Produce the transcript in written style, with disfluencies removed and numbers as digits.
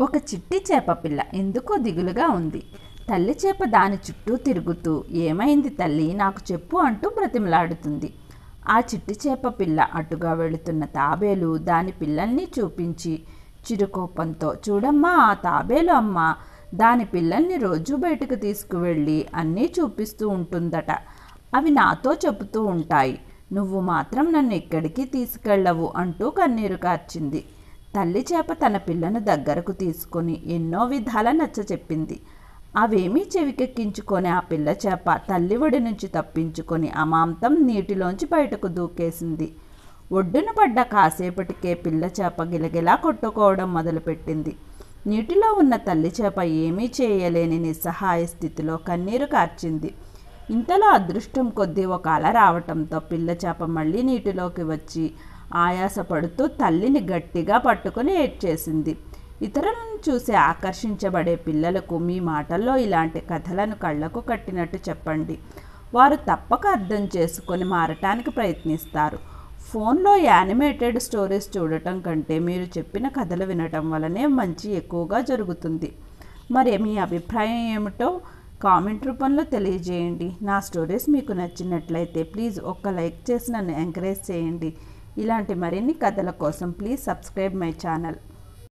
ఒక చిట్టి చేప పిల్ల ఎందుకో దిగులుగా ఉంది. తల్లి చేప దాని చుట్టూ తిరుగుతూ, ఏమైంది తల్లి, నాకు చెప్పు అంటూ బ్రతిమలాడుతుంది. ఆ చిట్టి చేప పిల్ల అటుగా వెళుతున్న తాబేలు దాని పిల్లల్ని చూపించి చిరుకోపంతో, చూడమ్మా ఆ తాబేలు అమ్మ దాని పిల్లల్ని రోజు బయటకు తీసుకువెళ్ళి అన్నీ చూపిస్తూ ఉంటుందట. అవి నాతో చెబుతూ ఉంటాయి, నువ్వు మాత్రం నన్ను ఎక్కడికి తీసుకెళ్ళవు అంటూ కన్నీరు కార్చింది. తల్లి చేప తన పిల్లను దగ్గరకు తీసుకొని ఎన్నో విధాల నచ్చచెప్పింది. అవేమీ చెవికెక్కించుకొని ఆ పిల్ల చేప తల్లి ఒడి నుంచి తప్పించుకొని అమాంతం నీటిలోంచి బయటకు దూకేసింది. ఒడ్డున పడ్డ కాసేపటికే పిల్ల చేప గిలగిలా కొట్టుకోవడం మొదలుపెట్టింది. నీటిలో ఉన్న తల్లి చేప ఏమీ చేయలేని నిస్సహాయ స్థితిలో కన్నీరు కార్చింది. ఇంతలో అదృష్టం కొద్దీ ఒక అల రావటంతో పిల్ల చేప మళ్ళీ నీటిలోకి వచ్చి ఆయాసపడుతూ తల్లిని గట్టిగా పట్టుకుని ఏడ్చేసింది. ఇతరులను చూసి ఆకర్షించబడే పిల్లలకు మీ మాటల్లో ఇలాంటి కథలను కళ్ళకు కట్టినట్టు చెప్పండి. వారు తప్పక అర్థం చేసుకొని మారటానికి ప్రయత్నిస్తారు. ఫోన్లో యానిమేటెడ్ స్టోరీస్ చూడటం కంటే మీరు చెప్పిన కథలు వినటం వలనే మంచి ఎక్కువగా జరుగుతుంది. మరి మీ అభిప్రాయం ఏమిటో కామెంట్ రూపంలో తెలియజేయండి. నా స్టోరీస్ మీకు నచ్చినట్లయితే ప్లీజ్ ఒక్క లైక్ చేసి నన్ను ఎంకరేజ్ చేయండి. ఇలాంటి మరిన్ని కథల కోసం ప్లీజ్ సబ్స్క్రైబ్ మై ఛానల్.